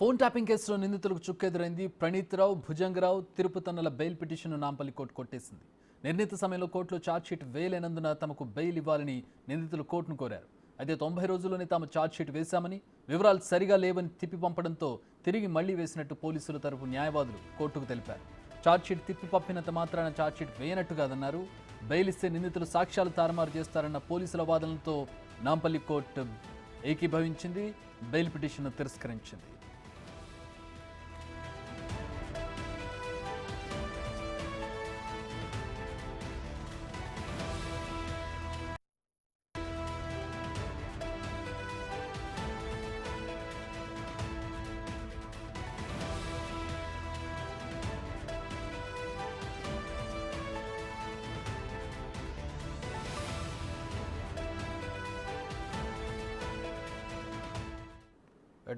Phone tapping కేసులో నిందితులకు చుక్కెదురైంది. ప్రణీత్ రావు, Bhujanga Rao, తిరుపతన్నల bail పిటిషన్ను నాంపల్లి కోర్టు కొట్టేసింది. నిర్ణీత సమయంలో కోర్టులో ఛార్జ్షీట్ వేయలేనందున తమకు బెయిల్ ఇవ్వాలని నిందితులు కోర్టును కోరారు. అయితే 90 రోజుల్లోనే తాము ఛార్జ్షీట్ వేశామని, వివరాలు సరిగా లేవని తిప్పి పంపడంతో తిరిగి మళ్లీ వేసినట్టు పోలీసుల తరపు న్యాయవాదులు కోర్టుకు తెలిపారు. ఛార్జ్షీట్ తిప్పి పంపినంత మాత్రాన ఛార్జ్షీట్ వేయనట్టు కాదన్నారు. బెయిల్ ఇస్తే నిందితులు సాక్ష్యాలు తారుమారు చేస్తారన్న పోలీసుల వాదనలతో నాంపల్లి కోర్టు ఏకీభవించింది. బెయిల్ పిటిషన్ను తిరస్కరించింది.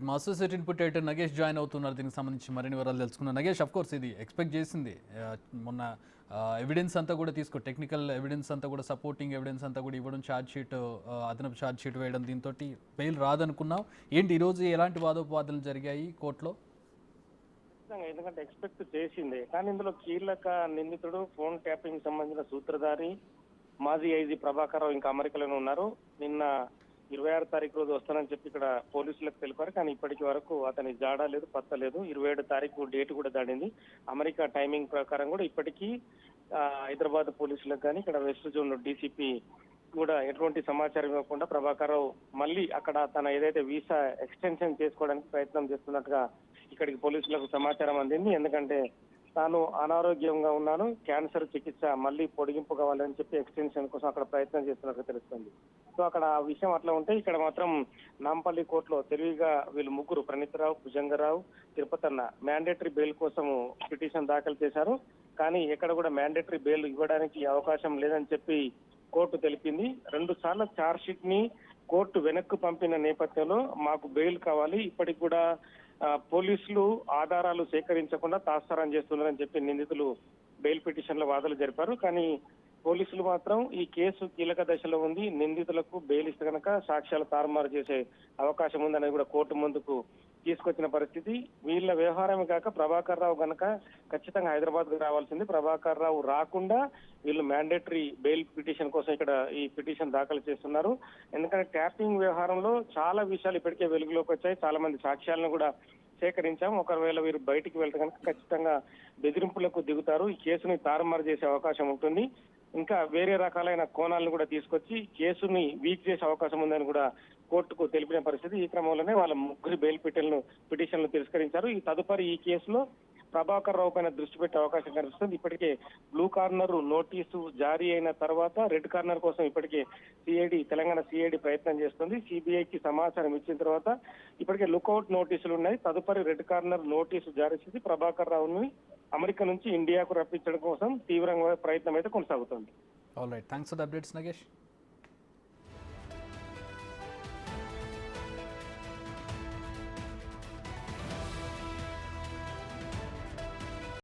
మా associate input editor Nagesh join అవుతున్నారు. దీనికి సంబంధించి మరిన్ని వివరాలు తెలుసుకున్నాం. నగేష్, అఫ్ కోర్స్ ఇది ఎక్స్పెక్ట్ చేసింది. మొన్న ఎవిడెన్స్ అంతా కూడా టెక్నికల్ ఎవిడెన్స్ అంతా కూడా, సపోర్టింగ్ ఎవిడెన్స్ అంతా కూడా ఇవ్వడం, ఛార్జ్షీట్ అదనపు ఛార్జ్షీట్ వేయడం, దీంతో బెయిల్ రాదనుకున్నాం. ఏంటి ఈరోజు ఎలాంటి వాదోపవాదాలు జరిగాయి కోర్టులో? ఎందుకంటే ఎక్స్పెక్ట్ చేసిందే, కానీ ఇందులో కీలక నిందితుడు ఫోన్ ట్యాపింగ్ సంబంధించిన సూత్రధారి మాజీ ఐజీ ప్రభాకర్ రావు ఇంకా అమెరికాలోనే ఉన్నారు. నిన్న 26 తారీఖు రోజు వస్తానని చెప్పి ఇక్కడ పోలీసులకు తెలిపారు. కానీ ఇప్పటికి వరకు అతని జాడ లేదు, పత్త లేదు. 27 తారీఖు డేట్ కూడా దాడింది. అమెరికా టైమింగ్ ప్రకారం కూడా ఇప్పటికీ హైదరాబాద్ పోలీసులకు కానీ ఇక్కడ వెస్ట్ జోన్ డీసీపీ కూడా ఎటువంటి సమాచారం ఇవ్వకుండా ప్రభాకర్ రావు మళ్ళీ అక్కడ తన ఏదైతే వీసా ఎక్స్టెన్షన్ చేసుకోవడానికి ప్రయత్నం చేస్తున్నట్టుగా ఇక్కడికి పోలీసులకు సమాచారం అందింది. ఎందుకంటే తాను అనారోగ్యంగా ఉన్నాను, క్యాన్సర్ చికిత్స మళ్ళీ పొడిగింపు కావాలని చెప్పి ఎక్స్టెన్షన్ కోసం అక్కడ ప్రయత్నం చేస్తున్నట్టు తెలుస్తుంది. సో అక్కడ ఆ విషయం అట్లా ఉంటే ఇక్కడ మాత్రం నాంపల్లి కోర్టులో తెలివిగా వీళ్ళు ముగ్గురు, ప్రణీత్ రావు, భుజంగరావు, తిరుపతన్న మ్యాండేటరీ బెయిల్ కోసం పిటిషన్ దాఖలు చేశారు. కానీ ఎక్కడ కూడా మ్యాండేటరీ బెయిల్ ఇవ్వడానికి అవకాశం లేదని చెప్పి కోర్టు తెలిపింది. 2 సార్లు ఛార్జ్ షీట్ ని కోర్టు వెనక్కు పంపిన నేపథ్యంలో మాకు బెయిల్ కావాలి, ఇప్పటికి కూడా పోలీసులు ఆధారాలు సేకరించకుండా తాత్సారం చేస్తున్నారని చెప్పి నిందితులు బెయిల్ పిటిషన్ల వాదనలు జరిపారు. కానీ పోలీసులు మాత్రం ఈ కేసు కీలక దశలో ఉంది, నిందితులకు బెయిల్ ఇస్తే కనుక సాక్ష్యాలు తారుమారు చేసే అవకాశం ఉందనేది కూడా కోర్టు ముందుకు తీసుకొచ్చిన పరిస్థితి. వీళ్ళ వ్యవహారమే కాక ప్రభాకర్ రావు కనుక ఖచ్చితంగా హైదరాబాద్ కు రావాల్సింది. ప్రభాకర్ రావు రాకుండా వీళ్ళు మ్యాండేటరీ బెయిల్ పిటిషన్ కోసం ఇక్కడ ఈ పిటిషన్ దాఖలు చేస్తున్నారు. ఎందుకంటే ట్యాపింగ్ వ్యవహారంలో చాలా విషయాలు ఇప్పటికే వెలుగులోకి వచ్చాయి. చాలా మంది సాక్ష్యాలను కూడా సేకరించాం. ఒకవేళ వీరు బయటికి వెళ్తే కనుక ఖచ్చితంగా బెదిరింపులకు దిగుతారు, ఈ కేసుని తారుమారు చేసే అవకాశం ఉంటుంది. ఇంకా వేరే రకాలైన కోణాలను కూడా తీసుకొచ్చి కేసుని వీక్ చేసే అవకాశం ఉందని కూడా కోర్టుకు తెలిపిన పరిస్థితి. ఈ క్రమంలోనే వాళ్ళ ముగ్గురు బెయిల్ పిటిషన్లు తిరస్కరించారు. ఈ తదుపరి ఈ కేసులో ప్రభాకర్ రావు పైన దృష్టి పెట్టే అవకాశం కనిపిస్తుంది. ఇప్పటికే బ్లూ కార్నర్ నోటీసు జారీ అయిన తర్వాత రెడ్ కార్నర్ కోసం ఇప్పటికే తెలంగాణ సిఐడి ప్రయత్నం చేస్తుంది. సిబిఐకి సమాచారం ఇచ్చిన తర్వాత ఇప్పటికే లుకౌట్ నోటీసులు ఉన్నాయి. తదుపరి రెడ్ కార్నర్ నోటీసు జారీ చేసి ప్రభాకర్ రావుని అమెరికా నుంచి ఇండియాకు రప్పించడం కోసం తీవ్రంగా ప్రయత్నం అయితే కొనసాగుతుంది. All right, thanks for the updates Nagesh.